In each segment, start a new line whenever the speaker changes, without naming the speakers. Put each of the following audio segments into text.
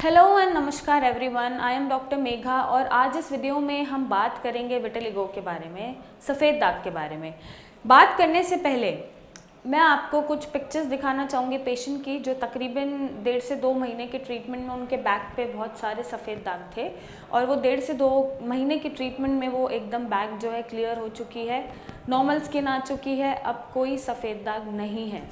Hello and नमस्कार everyone, I am doctor Megha और आज इस वीडियो में हम बात करेंगे विटिलिगो के बारे में, सफ़ेद दाग के बारे में। बात करने से पहले मैं आपको कुछ पिक्चर्स दिखाना चाहूँगी पेशेंट की, जो तकरीबन 1.5 से 2 महीने के ट्रीटमेंट में उनके बैक पे बहुत सारे सफ़ेद दाग थे और वो 1.5 से 2 महीने की ट्रीटमेंट में वो एकदम बैक जो है क्लियर हो चुकी है, नॉर्मल स्किन आ चुकी है, अब कोई सफ़ेद दाग नहीं है।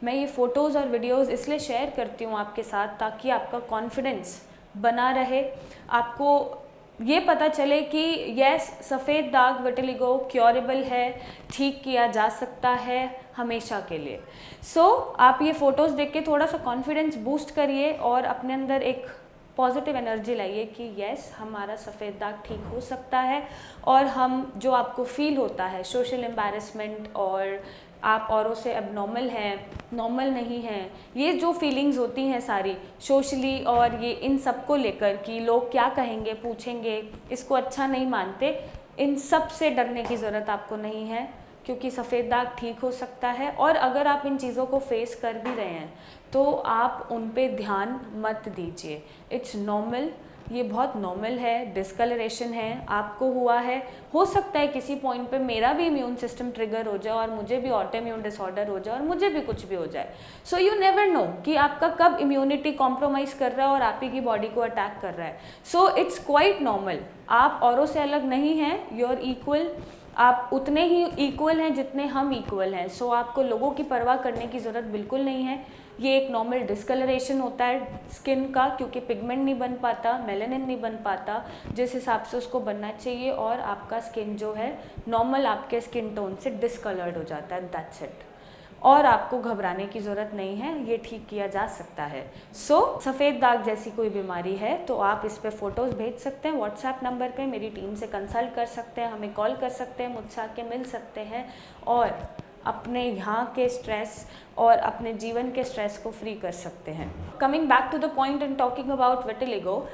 मैं ये फ़ोटोज़ और वीडियोज़ इसलिए शेयर करती हूँ आपके साथ ताकि आपका कॉन्फिडेंस बना रहे, आपको ये पता चले कि यस, सफ़ेद दाग विटिलिगो क्योरेबल है, ठीक किया जा सकता है हमेशा के लिए। आप ये फ़ोटोज़ देख के थोड़ा सा कॉन्फिडेंस बूस्ट करिए और अपने अंदर एक पॉजिटिव एनर्जी लाइए कि यस, हमारा सफ़ेद दाग ठीक हो सकता है। और हम जो आपको फील होता है सोशल एम्बैरेसमेंट और आप औरों से एबनॉर्मल हैं, नॉर्मल नहीं हैं, ये जो फीलिंग्स होती हैं सारी सोशली और ये इन सब को लेकर कि लोग क्या कहेंगे, पूछेंगे, इसको अच्छा नहीं मानते, इन सब से डरने की ज़रूरत आपको नहीं है क्योंकि सफ़ेद दाग ठीक हो सकता है। और अगर आप इन चीज़ों को फेस कर भी रहे हैं तो आप उन पे ध्यान मत दीजिए, इट्स नॉर्मल, ये बहुत नॉर्मल है। डिस्कलरेशन है, आपको हुआ है, हो सकता है किसी पॉइंट पे मेरा भी इम्यून सिस्टम ट्रिगर हो जाए और मुझे भी ऑटो इम्यून डिसऑर्डर हो जाए और मुझे भी कुछ भी हो जाए। सो यू नेवर नो कि आपका कब इम्यूनिटी कॉम्प्रोमाइज़ कर रहा है और आप ही की बॉडी को अटैक कर रहा है। सो इट्स क्वाइट नॉर्मल, आप औरों से अलग नहीं हैं, यू आर इक्वल, आप उतने ही इक्वल हैं जितने हम इक्वल हैं। आपको लोगों की परवाह करने की ज़रूरत बिल्कुल नहीं है। ये एक नॉर्मल डिस्कलरेशन होता है स्किन का क्योंकि पिगमेंट नहीं बन पाता, मेलानिन नहीं बन पाता जिस हिसाब से उसको बनना चाहिए, और आपका स्किन जो है नॉर्मल आपके स्किन टोन से डिस्कलर्ड हो जाता है, दैट्स इट। और आपको घबराने की ज़रूरत नहीं है, ये ठीक किया जा सकता है। सफ़ेद दाग जैसी कोई बीमारी है तो आप इस पे फ़ोटोज़ भेज सकते हैं व्हाट्सएप नंबर पे, मेरी टीम से कंसल्ट कर सकते हैं, हमें कॉल कर सकते हैं, मुझसे आके मिल सकते हैं और अपने यहाँ के स्ट्रेस और अपने जीवन के स्ट्रेस को फ्री कर सकते हैं। Coming back to the point and talking about vitiligo,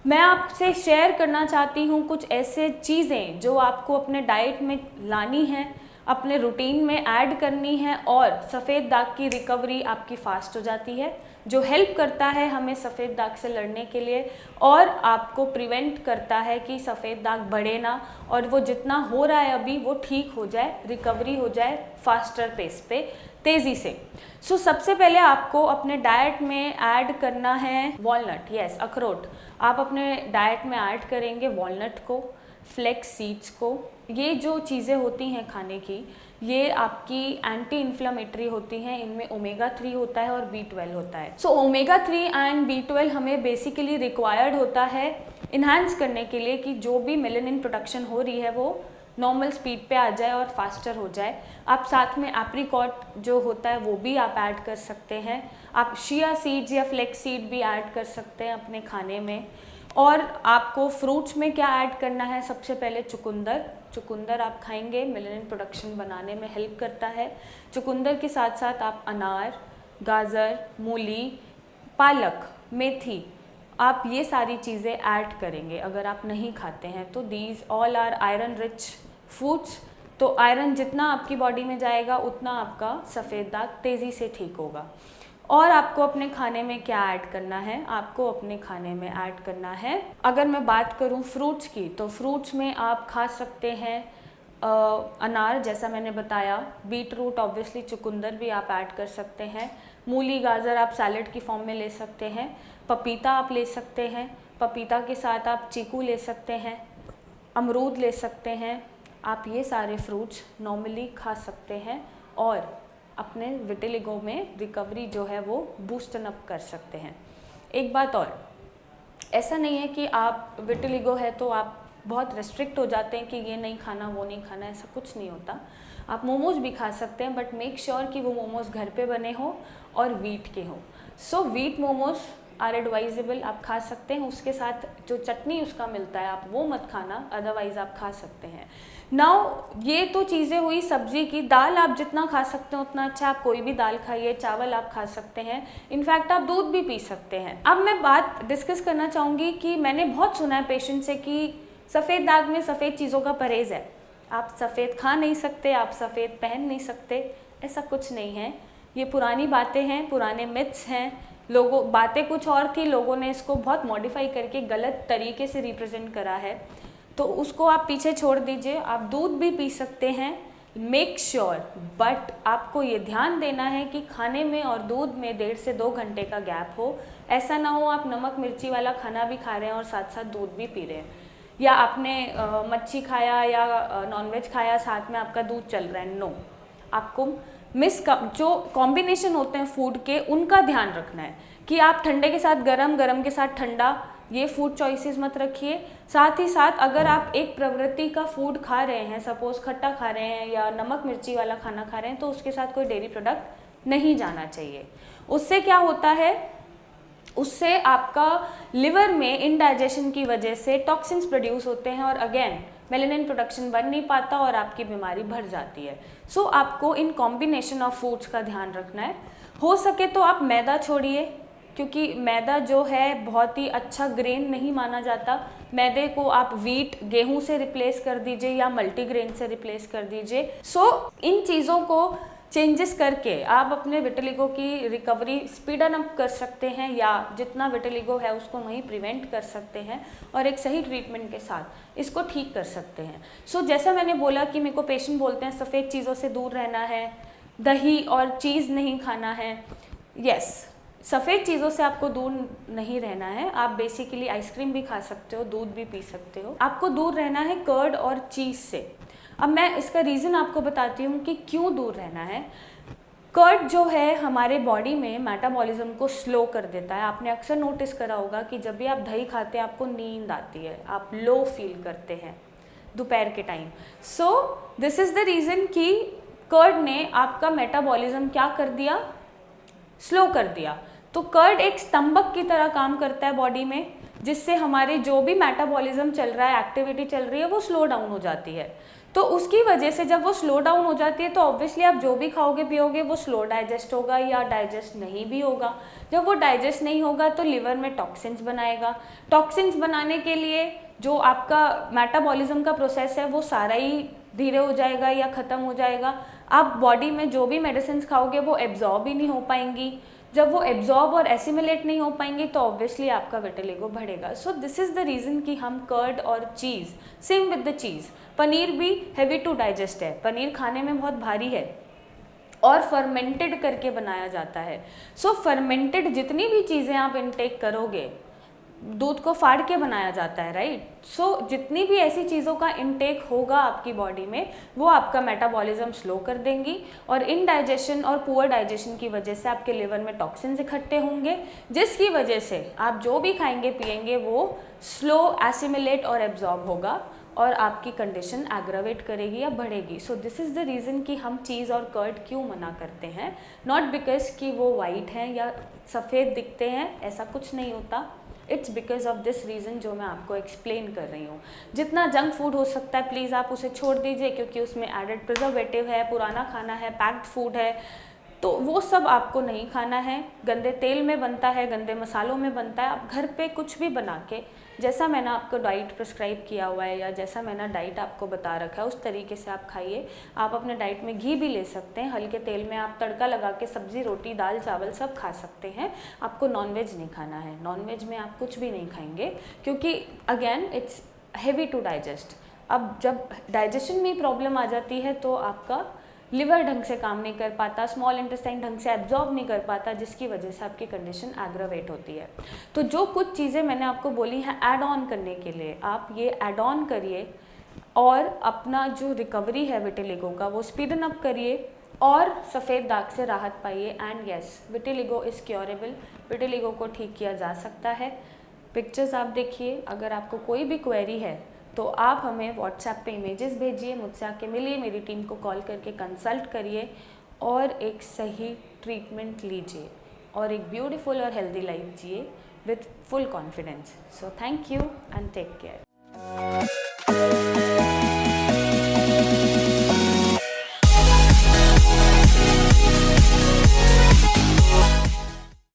मैं आपसे शेयर करना चाहती हूँ कुछ ऐसे चीज़ें जो आपको अपने डाइट में लानी है, अपने रूटीन में ऐड करनी है और सफ़ेद दाग की रिकवरी आपकी फास्ट हो जाती है, जो हेल्प करता है हमें सफ़ेद दाग से लड़ने के लिए और आपको प्रिवेंट करता है कि सफ़ेद दाग बढ़े ना और वो जितना हो रहा है अभी वो ठीक हो जाए, रिकवरी हो जाए फास्टर पेस पे, तेज़ी से। सबसे पहले आपको अपने डाइट में ऐड करना है वॉलनट, यस, अखरोट। आप अपने डाइट में ऐड करेंगे वॉलनट को, फ्लेक्स सीड्स को। ये जो चीज़ें होती हैं खाने की, ये आपकी एंटी इन्फ्लेमेटरी होती हैं, इनमें ओमेगा 3 होता है और B12 होता है। ओमेगा 3 एंड B12 हमें बेसिकली रिक्वायर्ड होता है इन्हांस करने के लिए कि जो भी मेलानिन प्रोडक्शन हो रही है वो नॉर्मल स्पीड पे आ जाए और फास्टर हो जाए। आप साथ में एप्रिकॉट जो होता है वो भी आप ऐड कर सकते हैं, आप शिया सीड्स या फ्लेक्स सीड भी ऐड कर सकते हैं अपने खाने में। और आपको फ्रूट्स में क्या ऐड करना है, सबसे पहले चुकंदर आप खाएंगे, मेलानिन प्रोडक्शन बनाने में हेल्प करता है। चुकंदर के साथ साथ आप अनार, गाजर, मूली, पालक, मेथी, आप ये सारी चीज़ें ऐड करेंगे अगर आप नहीं खाते हैं तो। These all are iron rich foods, तो आयरन जितना आपकी बॉडी में जाएगा उतना आपका सफ़ेद दाग तेज़ी से ठीक होगा। और आपको अपने खाने में क्या ऐड करना है, आपको अपने खाने में ऐड करना है, अगर मैं बात करूं फ्रूट्स की तो फ्रूट्स में आप खा सकते हैं अनार जैसा मैंने बताया, बीट रूट, ऑब्वियसली चुकंदर भी आप ऐड कर सकते हैं, मूली, गाजर आप सैलेड की फॉर्म में ले सकते हैं, पपीता आप ले सकते हैं, पपीता के साथ आप चीकू ले सकते हैं, अमरूद ले सकते हैं। आप ये सारे फ्रूट्स नॉर्मली खा सकते हैं और अपने विटिलिगो में रिकवरी जो है वो बूस्टन अप कर सकते हैं। एक बात और, ऐसा नहीं है कि आप विटिलिगो है तो आप बहुत रेस्ट्रिक्ट हो जाते हैं कि ये नहीं खाना, वो नहीं खाना, ऐसा कुछ नहीं होता। आप मोमोज़ भी खा सकते हैं बट मेक श्योर कि वो मोमोज़ घर पे बने हो और वीट के हो। वीट मोमोज़ आर एडवाइजेबल, आप खा सकते हैं, उसके साथ जो चटनी उसका मिलता है आप वो मत खाना, अदरवाइज़ आप खा सकते हैं। नाउ ये तो चीज़ें हुई सब्ज़ी की। दाल आप जितना खा सकते हैं उतना अच्छा, आप कोई भी दाल खाइए, चावल आप खा सकते हैं, इनफैक्ट आप दूध भी पी सकते हैं। अब मैं बात डिस्कस करना चाहूँगी कि मैंने बहुत सुना है पेशेंट से कि सफ़ेद दाग में सफ़ेद चीज़ों का परहेज़ है, आप सफ़ेद खा नहीं सकते, आप सफ़ेद पहन नहीं सकते, ऐसा कुछ नहीं है। ये पुरानी बातें हैं, पुराने मिथ्स हैं, लोगों बातें कुछ और थी, लोगों ने इसको बहुत मॉडिफाई करके गलत तरीके से रिप्रेजेंट करा है, तो उसको आप पीछे छोड़ दीजिए। आप दूध भी पी सकते हैं, मेक श्योर, बट आपको ये ध्यान देना है कि खाने में और दूध में 1.5 से 2 घंटे का गैप हो। ऐसा ना हो आप नमक मिर्ची वाला खाना भी खा रहे हैं और साथ साथ दूध भी पी रहे हैं, या आपने मच्छी खाया या नॉनवेज खाया साथ में आपका दूध चल रहा है। नो, आपको जो कॉम्बिनेशन होते हैं फूड के उनका ध्यान रखना है कि आप ठंडे के साथ गरम, गरम के साथ ठंडा, ये फूड चॉइसेस मत रखिए। साथ ही साथ अगर आप एक प्रवृत्ति का फूड खा रहे हैं, सपोज खट्टा खा रहे हैं या नमक मिर्ची वाला खाना खा रहे हैं, तो उसके साथ कोई डेयरी प्रोडक्ट नहीं जाना चाहिए। उससे क्या होता है, उससे आपका लिवर में इनडाइजेशन की वजह से टॉक्सिन्स प्रोड्यूस होते हैं और अगेन मेलेनिन प्रोडक्शन बन नहीं पाता और आपकी बीमारी बढ़ जाती है। सो आपको इन कॉम्बिनेशन ऑफ फूड्स का ध्यान रखना है। हो सके तो आप मैदा छोड़िए, क्योंकि मैदा जो है बहुत ही अच्छा ग्रेन नहीं माना जाता। मैदे को आप वीट, गेहूं से रिप्लेस कर दीजिए या मल्टीग्रेन से रिप्लेस कर दीजिए। सो इन चीज़ों को चेंजेस करके आप अपने विटिलिगो की रिकवरी स्पीडन अप कर सकते हैं, या जितना विटिलिगो है उसको वहीं प्रिवेंट कर सकते हैं और एक सही ट्रीटमेंट के साथ इसको ठीक कर सकते हैं। सो जैसा मैंने बोला कि मेरे को पेशेंट बोलते हैं सफ़ेद चीज़ों से दूर रहना है, दही और चीज़ नहीं खाना है। यस, सफ़ेद चीज़ों से आपको दूर नहीं रहना है। आप बेसिकली आइसक्रीम भी खा सकते हो, दूध भी पी सकते हो। आपको दूर रहना है कर्ड और चीज़ से। अब मैं इसका रीज़न आपको बताती हूँ कि क्यों दूर रहना है। कर्ड जो है हमारे बॉडी में मेटाबॉलिज्म को स्लो कर देता है। आपने अक्सर नोटिस करा होगा कि जब भी आप दही खाते हैं आपको नींद आती है, आप लो फील करते हैं दोपहर के time. So this is the reason कि कर्ड ने आपका मेटाबॉलिज्म क्या कर दिया, स्लो कर दिया। तो कर्ड एक स्तंभक की तरह काम करता है बॉडी में, जिससे हमारे जो भी मेटाबॉलिज्म चल रहा है, एक्टिविटी चल रही है, वो स्लो डाउन हो जाती है। तो उसकी वजह से जब वो स्लो डाउन हो जाती है तो ऑब्वियसली आप जो भी खाओगे पियोगे वो स्लो डाइजेस्ट होगा या डाइजेस्ट नहीं भी होगा। जब वो डाइजेस्ट नहीं होगा तो लिवर में टॉक्सिन्स बनाएगा। टॉक्सिन्स बनाने के लिए जो आपका मेटाबॉलिज्म का प्रोसेस है वो सारा ही धीरे हो जाएगा या ख़त्म हो जाएगा। आप बॉडी में जो भी मेडिसिन खाओगे वो एब्जॉर्ब ही नहीं हो पाएंगी। जब वो एब्जॉर्ब और एसिमिलेट नहीं हो पाएंगी तो ऑब्वियसली आपका विटिलिगो बढ़ेगा। So this is the reason कि हम कर्ड और चीज़, सेम विद द चीज़, पनीर भी हैवी टू डाइजेस्ट है, पनीर खाने में बहुत भारी है और फर्मेंटेड करके बनाया जाता है। सो फर्मेंटेड जितनी भी चीज़ें आप इनटेक करोगे, दूध को फाड़ के बनाया जाता है, राइट। सो जितनी भी ऐसी चीज़ों का इनटेक होगा आपकी बॉडी में वो आपका मेटाबॉलिज्म स्लो कर देंगी और इनडाइजेशन और पुअर डाइजेशन की वजह से आपके लिवर में टॉक्सिन्स इकट्ठे होंगे, जिसकी वजह से आप जो भी खाएंगे पिएंगे वो स्लो एसिमिलेट और एब्जॉर्ब होगा और आपकी कंडीशन एग्रावेट करेगी या बढ़ेगी। So this is the reason कि हम चीज़ और कर्ड क्यों मना करते हैं, नॉट बिकॉज कि वो वाइट हैं या सफ़ेद दिखते हैं, ऐसा कुछ नहीं होता। It's because of this reason जो मैं आपको एक्सप्लेन कर रही हूँ। जितना जंक फूड हो सकता है प्लीज़ आप उसे छोड़ दीजिए, क्योंकि उसमें एडेड प्रिजर्वेटिव है, पुराना खाना है, पैक्ड फूड है, तो वो सब आपको नहीं खाना है। गंदे तेल में बनता है, गंदे मसालों में बनता है। आप घर पे कुछ भी बना के, जैसा मैंने आपको डाइट प्रिस्क्राइब किया हुआ है या जैसा मैंने डाइट आपको बता रखा है उस तरीके से आप खाइए। आप अपने डाइट में घी भी ले सकते हैं, हल्के तेल में आप तड़का लगा के सब्ज़ी, रोटी, दाल, चावल सब खा सकते हैं। आपको नॉनवेज नहीं खाना है, नॉनवेज में आप कुछ भी नहीं खाएंगे, क्योंकि again it's heavy to digest. अब जब डाइजेशन में प्रॉब्लम आ जाती है तो आपका लिवर ढंग से काम नहीं कर पाता, स्मॉल इंटेस्टाइन ढंग से एब्जॉर्ब नहीं कर पाता, जिसकी वजह से आपकी कंडीशन एग्रावेट होती है। तो जो कुछ चीज़ें मैंने आपको बोली हैं ऐड ऑन करने के लिए, आप ये ऐड ऑन करिए और अपना जो रिकवरी है विटिलिगो का वो स्पीडन अप करिए और सफ़ेद दाग से राहत पाइए। And yes, vitiligo is curable, vitiligo को ठीक किया जा सकता है। पिक्चर्स आप देखिए। अगर आपको कोई भी क्वेरी है तो आप हमें व्हाट्सएप पे इमेजेस भेजिए, मुझसे आके मिलिए, मेरी टीम को कॉल करके कंसल्ट करिए और एक सही ट्रीटमेंट लीजिए और एक ब्यूटीफुल और हेल्दी लाइफ जिए with full confidence. So thank you and take care.